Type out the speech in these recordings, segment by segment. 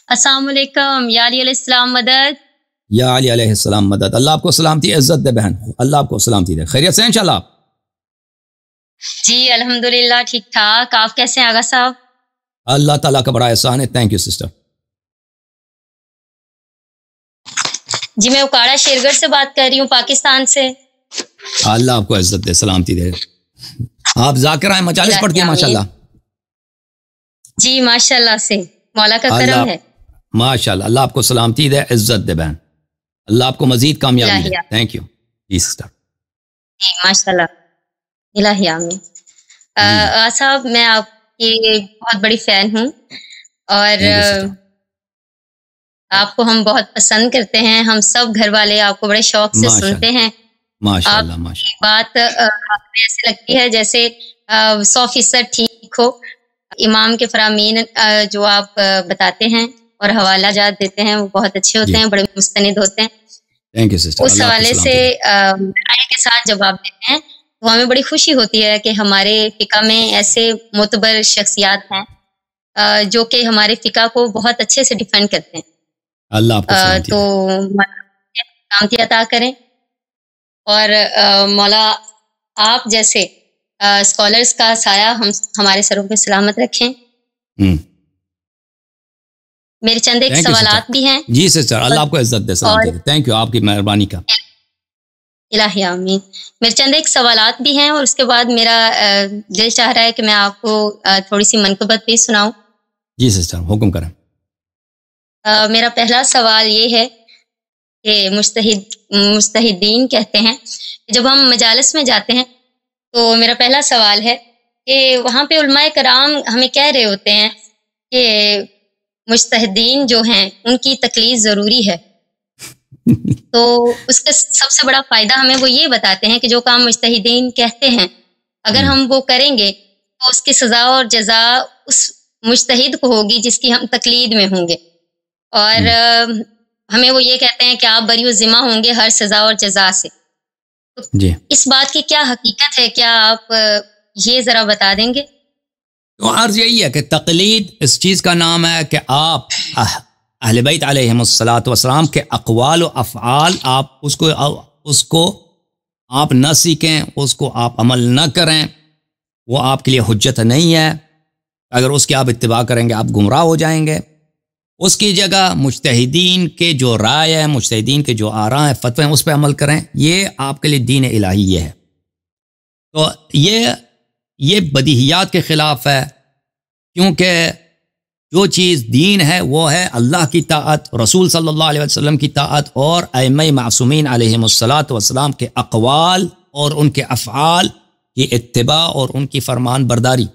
السلام علیکم یا علی علیہ السلام مدد. یا علی علیہ السلام مدد. اللہ آپ کو سلامتی عزت دے بہن, اللہ آپ کو سلامتی دے. خیریت سے ہیں انشاءاللہ؟ جی الحمدللہ ٹھیک ٹھاک. آپ کیسے ہیں آغا صاحب؟ اللہ تعالیٰ کا بڑا احسان ہے. Thank you sister. جی میں اکاڑا شیرگڑھ سے بات کر رہی ہوں, پاکستان سے. اللہ آپ کو عزت دے, سلامتی دے. آپ ذاکرہ ہیں, مجالس پڑھتی ہیں ماشاءاللہ؟ جی ماشاءاللہ سے, مولا کا کرم ہے. ماشاءاللہ. اللہ آپ کو سلامتی دے, عزت دے بہن. اللہ آپ کو مزید کامیابی دے. تھینک یو جی سسٹر. جی ماشاءاللہ. الہی آمین. صاحب میں آپ کی بہت بڑی فین ہوں اور آپ کو ہم بہت پسند کرتے ہیں. ہم سب گھر والے آپ کو بڑے شوق سے سنتے ہیں. ماشاءاللہ. آپ کی بات ہمیں ایسے لگتی ہے جیسے 100% ٹھیک ہو. امام کے فرامین جو آپ بتاتے ہیں اور حوالہ جات دیتے ہیں وہ بہت اچھے ہوتے ہیں, بڑے مستند ہوتے ہیں. اس حوالے سے رائے کے ساتھ جواب دیتے ہیں تو ہمیں بڑی خوشی ہوتی ہے کہ ہمارے فقہ میں ایسے معتبر شخصیات ہیں جو کہ ہمارے فقہ کو بہت اچھے سے ڈیفینڈ کرتے ہیں. اللہ آپ کو سلامتی تو سلامتی عطا کریں اور مولا آپ جیسے اسکالرس کا سایہ ہمارے سروں پہ سلامت رکھیں. میرے چند ایک سوالات بھی ہیں. جی سسٹر, اللہ آپ کو عزت دے, سلامتی دے. تھینک یو, آپ کی مہربانی کا. الہی آمین. میرے چند ایک سوالات بھی ہیں اور اس کے بعد میرا دل چاہ رہا ہے کہ میں آپ کو تھوڑی سی منقبت بھی سناؤں. جی سسٹر, حکم کریں. میرا پہلا سوال یہ ہے کہ مجتہدین کہتے ہیں جب ہم مجالس میں جاتے ہیں تو میرا پہلا سوال ہے کہ وہاں پہ علماء کرام ہمیں کہہ رہے ہوتے ہیں کہ مجتہدین جو ہیں ان کی تقلید ضروری ہے. تو اس کا سب سے بڑا فائدہ ہمیں وہ یہ بتاتے ہیں کہ جو کام مجتہدین کہتے ہیں اگر ہم وہ کریں گے تو اس کی سزا اور جزا اس مجتہد کو ہوگی جس کی ہم تقلید میں ہوں گے. اور ہمیں وہ یہ کہتے ہیں کہ آپ بری ذمہ ہوں گے ہر سزا اور جزا سے. جی اس بات کی کیا حقیقت ہے, کیا آپ یہ ذرا بتا دیں گے؟ تو عرض یہی ہے کہ تقلید اس چیز کا نام ہے کہ آپ اہل بیت علیہم الصلاۃ والسلام کے اقوال و افعال آپ اس کو آپ نہ سیکھیں, اس کو آپ عمل نہ کریں, وہ آپ کے لیے حجت نہیں ہے. اگر اس کی آپ اتباع کریں گے آپ گمراہ ہو جائیں گے. اس کی جگہ مجتہدین کے جو رائے ہیں, مجتہدین کے جو آراء ہیں, فتوے ہیں, اس پہ عمل کریں. یہ آپ کے لیے دین الہی یہ ہے. تو یہ بدیہیات کے خلاف ہے, کیونکہ جو چیز دین ہے وہ ہے اللہ کی طاعت, رسول صلی اللہ علیہ وسلم کی طاعت اور ائمہ معصومین علیہم الصلاۃ والسلام کے اقوال اور ان کے افعال کی اتباع اور ان کی فرمان برداری.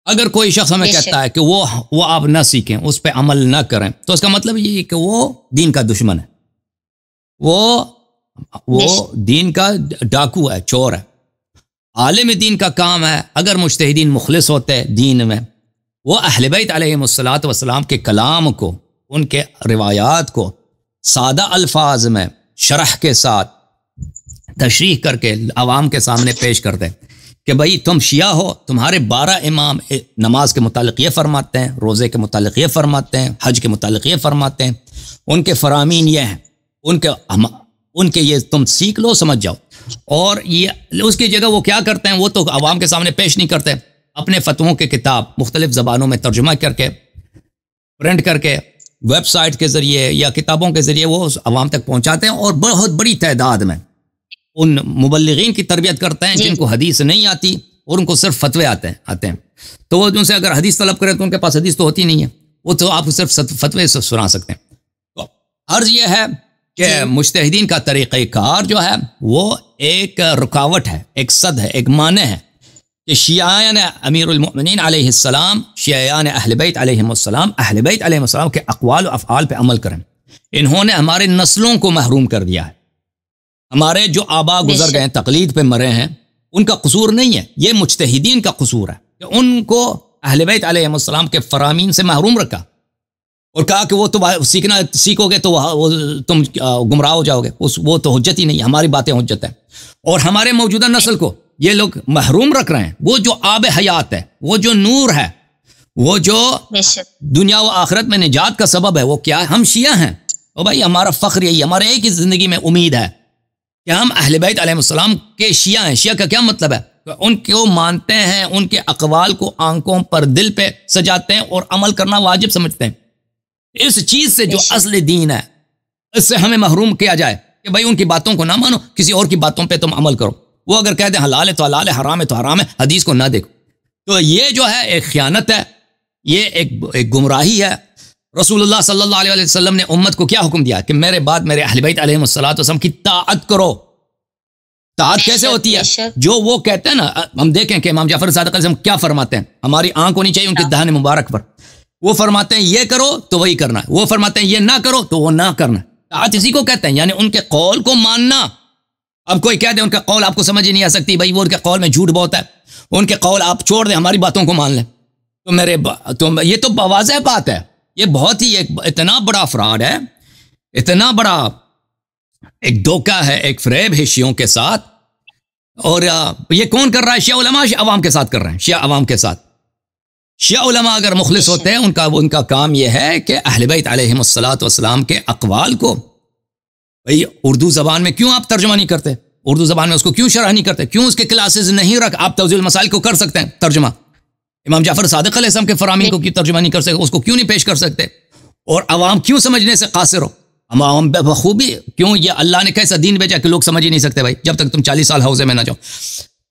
اگر کوئی شخص ہمیں کہتا ہے کہ وہ آپ نہ سیکھیں, اس پہ عمل نہ کریں, تو اس کا مطلب یہ ہے کہ وہ دین کا دشمن ہے, وہ دین کا ڈاکو ہے, چور ہے. عالم دین کا کام ہے اگر مجتہدین مخلص ہوتے دین میں, وہ اہل بیت علیہم الصلاۃ والسلام کے کلام کو, ان کے روایات کو سادہ الفاظ میں شرح کے ساتھ تشریح کر کے عوام کے سامنے پیش کرتے کہ بھئی تم شیعہ ہو, تمہارے 12 امام نماز کے متعلق یہ فرماتے ہیں, روزے کے متعلق یہ فرماتے ہیں, حج کے متعلق یہ فرماتے ہیں, ان کے فرامین یہ ہیں, ان کے یہ تم سیکھ لو, سمجھ جاؤ. اور یہ اس کی جگہ وہ کیا کرتے ہیں, وہ تو عوام کے سامنے پیش نہیں کرتے, اپنے فتووں کے کتاب مختلف زبانوں میں ترجمہ کر کے, پرنٹ کر کے, ویب سائٹ کے ذریعے یا کتابوں کے ذریعے وہ عوام تک پہنچاتے ہیں. اور بہت بڑی تعداد میں ان مبلغین کی تربیت کرتے ہیں جن کو حدیث نہیں آتی اور ان کو صرف فتوے آتے ہیں. تو وہ ان سے اگر حدیث طلب کرے تو ان کے پاس حدیث تو ہوتی نہیں ہے, وہ تو آپ کو صرف فتوے سے سنا سکتے ہیں. تو عرض یہ ہے کہ مجتہدین کا طریقہ کار جو ہے وہ ایک رکاوٹ ہے, ایک صد ہے, ایک مانع ہے کہ شیعان امیر المؤمنین علیہ السلام, شیعان اہل بیت علیہم السلام, اہل بیت علیہم السلام کے اقوال و افعال پہ عمل کریں. انہوں نے ہمارے نسلوں کو محروم کر دیا ہے. ہمارے جو آبا گزر گئے ہیں, تقلید پہ مرے ہیں, ان کا قصور نہیں ہے, یہ مجتہدین کا قصور ہے کہ ان کو اہل بیت علیہم السلام کے فرامین سے محروم رکھا اور کہا کہ وہ تو سیکھو گے تو تم گمراہ ہو جاؤ گے, وہ تو حجت ہی نہیں, ہماری باتیں حجت ہیں. اور ہمارے موجودہ نسل کو یہ لوگ محروم رکھ رہے ہیں. وہ جو آب حیات ہے, وہ جو نور ہے, وہ جو بے شک دنیا و آخرت میں نجات کا سبب ہے وہ کیا ہے؟ ہم شیعہ ہیں. او بھائی ہمارا فخر یہی، ہمارے ایک ہی زندگی میں امید ہے کہ ہم اہل بیت علیہ السلام کے شیعہ ہیں. شیعہ کا کیا مطلب ہے؟ ان کو مانتے ہیں، ان کے اقوال کو آنکھوں پر دل پہ سجاتے ہیں اور عمل کرنا واجب سمجھتے ہیں. اس چیز سے جو اصل دین ہے اس سے ہمیں محروم کیا جائے کہ بھائی ان کی باتوں کو نہ مانو، کسی اور کی باتوں پہ تم عمل کرو. وہ اگر کہتے ہیں حلال ہے تو حلال ہے، حرام ہے تو حرام ہے، حدیث کو نہ دیکھو. تو یہ جو ہے ایک خیانت ہے، یہ ایک گمراہی ہے. رسول اللہ صلی اللہ علیہ وسلم نے امت کو کیا حکم دیا کہ میرے بعد میرے اہل بیت علیہ السلام کی طاعت کرو. طاعت کیسے ہوتی ہے؟ جو وہ کہتے ہیں نا، ہم دیکھیں کہ امام جعفر صادق علیہ السلام کیا فرماتے ہیں، ہماری آنکھ ہونی چاہیے ان کے دہن مبارک پر. وہ فرماتے ہیں یہ کرو تو وہی کرنا ہے، وہ فرماتے ہیں یہ نہ کرو تو وہ نہ کرنا ہے. طاعت اسی کو کہتے ہیں، یعنی ان کے قول کو ماننا. اب کوئی کہہ دے ان کا قول آپ کو سمجھ ہی نہیں آ سکتی، بھائی وہ ان کے قول میں جھوٹ بہت ہے، ان کے قول آپ چھوڑ دیں، ہماری باتوں کو مان لیں. تو یہ تو واضح بات ہے، یہ بہت ہی اتنا بڑا فراڈ ہے، اتنا بڑا ایک دھوکہ ہے، ایک فریب ہے شیعوں کے ساتھ. اور یہ کون کر رہا ہے؟ شیعہ علماء عوام کے ساتھ کر رہے ہیں، شیعہ عوام کے ساتھ. شیعہ علماء اگر مخلص ہوتے ہیں ان کا کام یہ ہے کہ اہل بیت علیہم السلام کے اقوال کو، بھئی اردو زبان میں کیوں آپ ترجمہ نہیں کرتے؟ اردو زبان میں اس کو کیوں شرح نہیں کرتے؟ کیوں اس کے کلاسز نہیں رکھ؟ آپ توضیح المسائل کو کر سکتے ہیں ترجمہ. امام جعفر صادق علیہ السلام کے فرامین کو کیوں ترجمہ نہیں کر سکتے؟ اس کو کیوں نہیں پیش کر سکتے؟ اور عوام کیوں سمجھنے سے قاصر ہو؟ عوام بخوبی کیوں، یہ اللہ نے کیسا دین بھیجا کہ لوگ سمجھ ہی نہیں سکتے بھائی جب تک تم 40 سال حوزے میں نہ جاؤ.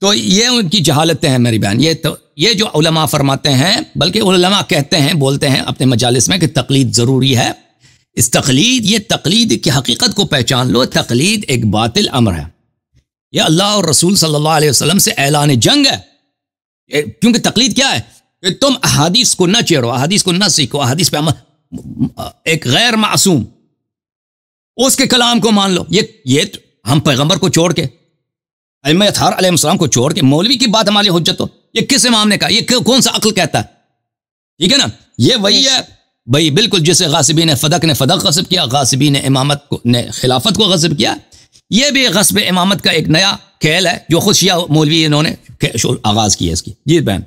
تو یہ ان کی جہالتیں ہیں میری بہن. یہ جو علماء فرماتے ہیں، بلکہ علماء کہتے ہیں، بولتے ہیں اپنے مجالس میں کہ تقلید ضروری ہے. اس یہ تقلید کی حقیقت کو پہچان لو. تقلید ایک باطل امر ہے، یہ اللہ اور رسول صلی اللہ علیہ وسلم سے اعلان جنگ ہے. کیونکہ تقلید کیا ہے کہ تم احادیث کو نہ چیڑو، احادیث کو نہ سیکھو، احادیث پہ ایک غیر معصوم اس کے کلام کو مان لو. یہ ہم پیغمبر کو چھوڑ کے، ائمہ اطہار علیہ السلام کو چھوڑ کے مولوی کی بات ہماری حجت ہو، یہ کس امام نے کہا؟ یہ کون سا عقل کہتا ہے؟ ٹھیک ہے نا. یہ وہی ہے بھائی، بالکل جسے غاصبین فدق نے فدق غصب کیا، غاصبین امامت کو نے خلافت کو غصب کیا. یہ بھی غصب امامت کا ایک نیا کھیل ہے جو خود شیعہ مولوی انہوں نے آغاز کی ہے اس کی. جی بہن.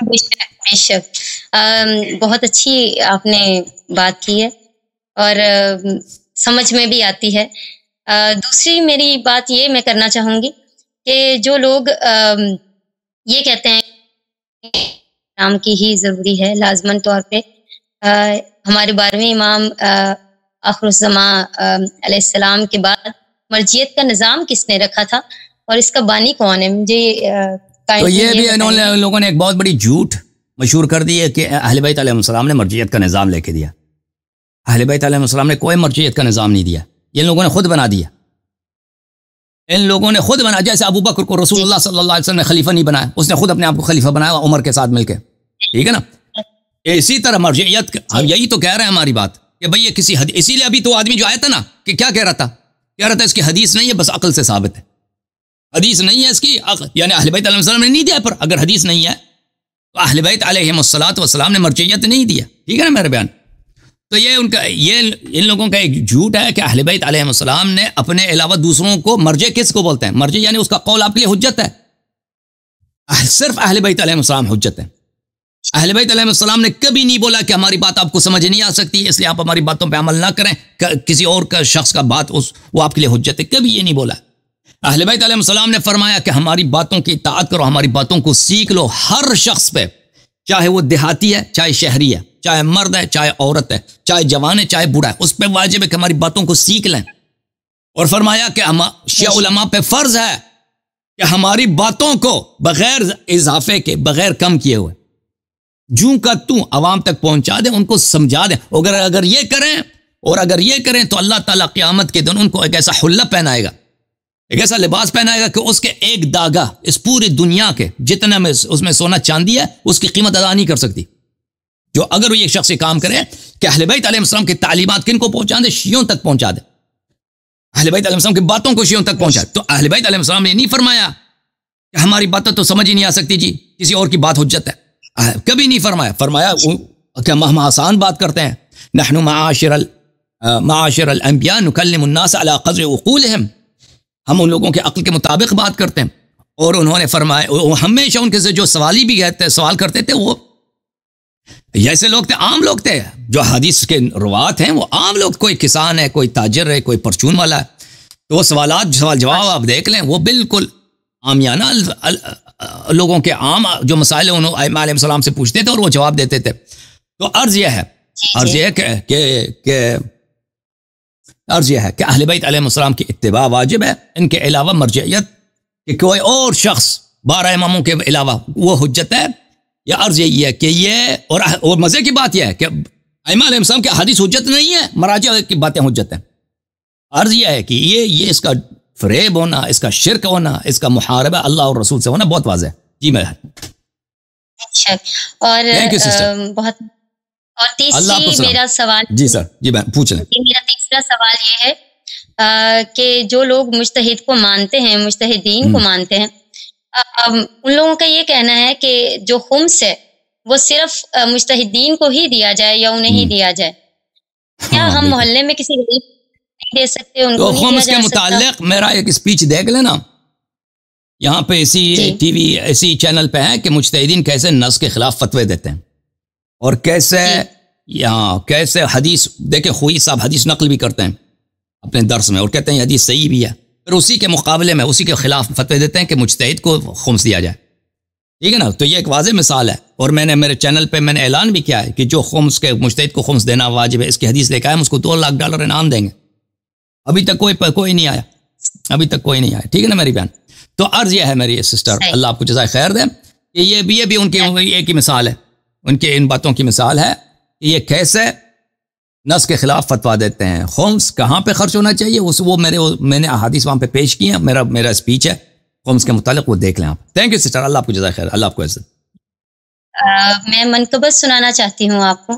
بے شک بہت اچھی آپ نے بات کی ہے اور سمجھ میں بھی آتی ہے. دوسری میری بات یہ میں کرنا چاہوں گی کہ جو لوگ یہ کہتے ہیں نام کی ہی ضروری ہے لازمن طور پہ، ہمارے 12ویں امام آخر الزماں علیہ السلام کے بعد مرجعیت کا نظام کس نے رکھا تھا اور اس کا بانی کون ہے؟ مجھے تو یہ بھی انہوں نے لوگوں نے ایک بہت بڑی جھوٹ مشہور کر دی ہے کہ اہل بیت علیہ السلام نے مرجعیت کا نظام لے کے دیا. اہل بیت علیہ السلام نے کوئی مرجعیت کا نظام نہیں دیا، یہ لوگوں نے خود بنا دیا. ان لوگوں نے خود بنا، جیسے ابو بکر کو رسول اللہ صلی اللہ علیہ وسلم نے خلیفہ نہیں بنایا، اس نے خود اپنے آپ کو خلیفہ بنایا عمر کے ساتھ مل کے. ٹھیک ہے نا. اسی طرح مرجعیت ہم یہی تو کہہ رہے ہیں ہماری بات کہ بھئی یہ کسی حدیث، اسی لیے ابھی تو آدمی جو آیا تھا نا کہ کیا کہہ رہا تھا اس کی حدیث نہیں ہے، بس عقل سے ثابت ہے. حدیث نہیں ہے اس کی عقل، یعنی اہل بیت علیہ السلام نے نہیں دیا، پر اگر حدیث نہیں ہے تو اہل بیت علیہم السلام نے مرجعیت نہیں دیا. ٹھیک ہے نا میرے بیان. تو یہ ان لوگوں کا ایک جھوٹ ہے کہ اہل بیت علیہ السلام نے اپنے علاوہ دوسروں کو مرجع کس کو بولتے ہیں؟ مرجع یعنی اس کا قول آپ کے لیے حجت ہے. صرف اہل بیت علیہ السلام حجت ہے. اہل بیت علیہ السلام نے کبھی نہیں بولا کہ ہماری بات آپ کو سمجھ نہیں آ سکتی اس لیے آپ ہماری باتوں پہ عمل نہ کریں، کسی اور کا شخص کا بات وہ آپ کے لیے حجت ہے. کبھی یہ نہیں بولا. اہل بیت علیہ السلام نے فرمایا کہ ہماری باتوں کی اطاعت کرو، ہماری باتوں کو سیکھ لو. ہر شخص پہ، چاہے وہ دیہاتی ہے، چاہے شہری ہے، چاہے مرد ہے، چاہے عورت ہے، چاہے جوان ہے، چاہے بوڑھا ہے، اس پہ واجب ہے کہ ہماری باتوں کو سیکھ لیں. اور فرمایا کہ شیعہ علماء پہ فرض ہے کہ ہماری باتوں کو بغیر اضافے کے، بغیر کم کیے ہوئے جوں کا توں عوام تک پہنچا دیں، ان کو سمجھا دیں. اگر یہ کریں تو اللہ تعالیٰ قیامت کے دن ان کو ایک ایسا حلہ پہنائے گا، ایک ایسا لباس پہنائے گا کہ اس کے ایک داغا اس پوری دنیا کے جتنا میں اس میں سونا چاندی ہے اس کی قیمت ادا نہیں کر سکتی. جو اگر وہ یہ شخص کام کرے کہ اہل بیت علیہ السلام کی تعلیمات کن کو پہنچا دے؟ شیعوں تک پہنچا دے. اہل بیت علیہ السلام کی باتوں کو شیعوں تک پہنچا. تو اہل بیت علیہ السلام نے نہیں فرمایا کہ ہماری باتیں تو سمجھ ہی نہیں آ سکتی جی، کسی اور کی بات حجت ہے. کبھی نہیں فرمایا. فرمایا کہ ہم آسان بات کرتے ہیں، نحن معاشر الانبیاء نکلم الناس علی قدر عقولہم، ہم ان لوگوں کے عقل کے مطابق بات کرتے ہیں. اور انہوں نے فرمایا ہمیشہ ان کے سے جو سوالی بھی سوال کرتے تھے وہ ایسے لوگ تھے، عام لوگ تھے، جو حدیث کے روات ہیں وہ عام لوگ، کوئی کسان ہے، کوئی تاجر ہے، کوئی پرچون والا ہے، تو وہ سوال جواب آپ دیکھ لیں، وہ بالکل عامیانہ لوگوں کے عام جو مسائل انہوں ائمہ علیہ السلام سے پوچھتے تھے اور وہ جواب دیتے تھے. تو عرض یہ ہے کہ اہل بیت علیہ السلام کی اتباع واجب ہے، ان کے علاوہ مرجعیت کہ کوئی اور شخص 12 اماموں کے علاوہ وہ حجت ہے. یا عرض یہی ہے کہ یہ اور مزے کی بات یہ ہے کہ ائمہ علیہ السلام کے حدیث حجت نہیں ہے، مراجع کی باتیں حجت ہیں. عرض یہ ہے کہ یہ اس کا فریب ہونا، اس کا شرک ہونا، اس کا محاربہ اللہ اور رسول سے ہونا بہت واضح ہے. جی میں اچھا، اور بہت، اور تیسری میرا سوال، جی سر، جی میں پوچھ لیں. میرا تیسرا سوال یہ ہے کہ جو لوگ مجتہد کو مانتے ہیں، مجتہدین کو مانتے ہیں، ان لوگوں کا یہ کہنا ہے کہ جو خمس ہے وہ صرف مجتہدین کو ہی دیا جائے یا انہیں ہی دیا جائے. کیا ہم محلے میں کسی غریب نہیں دے سکتے؟ ان کو خمس کے متعلق میرا ایک اسپیچ دیکھ لینا، یہاں پہ اسی ٹی وی اسی چینل پہ ہے کہ مجتہدین کیسے نص کے خلاف فتوے دیتے ہیں، اور کیسے حدیث دیکھیں، خوئی صاحب حدیث نقل بھی کرتے ہیں اپنے درس میں اور کہتے ہیں یہ حدیث صحیح بھی ہے، پھر اسی کے مقابلے میں اسی کے خلاف فتوے دیتے ہیں کہ مجتہد کو خمس دیا جائے. ٹھیک ہے نا؟ تو یہ ایک واضح مثال ہے، اور میں نے میرے چینل پہ میں نے اعلان بھی کیا ہے کہ جو خمس کے مجتہد کو خمس دینا واجب ہے، اس کی حدیث لے کے آئے ہم اس کو $2 لاکھ انعام دیں گے. ابھی تک کوئی نہیں آیا، ابھی تک کوئی نہیں آیا. ٹھیک ہے نا میری بہن؟ تو عرض یہ ہے میری سسٹر، اللہ آپ کو جزائے خیر دے، کہ یہ بھی ان کے ایک ہی مثال ہے، ان کے ان باتوں کی مثال ہے کہ یہ کیسے نص کے خلاف فتوا دیتے ہیں. خمس کہاں پہ خرچ ہونا چاہیے وہ میں نے احادیث وہاں پہ پیش کی ہیں، میرا اسپیچ ہے خمس کے متعلق، وہ دیکھ لیں آپ. تھینک یو سسٹر، اللہ آپ کو جزائے خیر، اللہ آپ کو عزت. میں منقبت سنانا چاہتی ہوں آپ کو.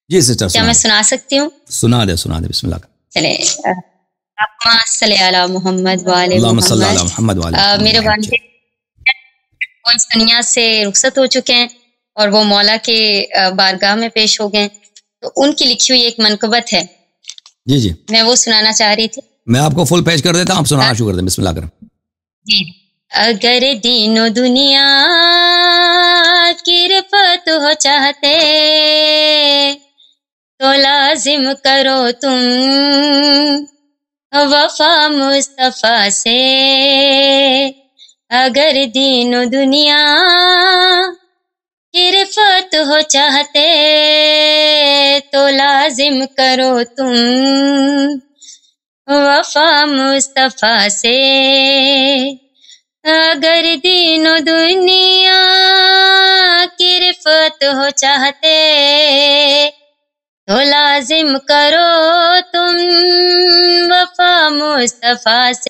جی سسٹر، کیا میں سنا سکتی ہوں؟ سنا دے بسم اللہ. چلے، صلی علی محمد وعلی محمد. میرے والد وہ اس دنیا سے رخصت ہو چکے ہیں اور وہ مولا کے بارگاہ میں پیش ہو گئے، تو ان کی لکھی ہوئی ایک منقبت ہے، جی میں وہ سنانا چاہ رہی تھی. میں آپ کو فل پیش کر دیتا ہوں، آپ سنانا شروع کر دیں. بسم اللہ کریں. جی. اگر دین و دنیا کی رفعت ہو چاہتے تو لازم کرو تم وفا مصطفیٰ سے. اگر دین و دنیا کی رفعت ہو چاہتے تو لازم کرو تم وفا مصطفیٰ سے. اگر دین و دنیا کی رفعت ہو چاہتے تو لازم کرو تم وفا مصطفیٰ سے.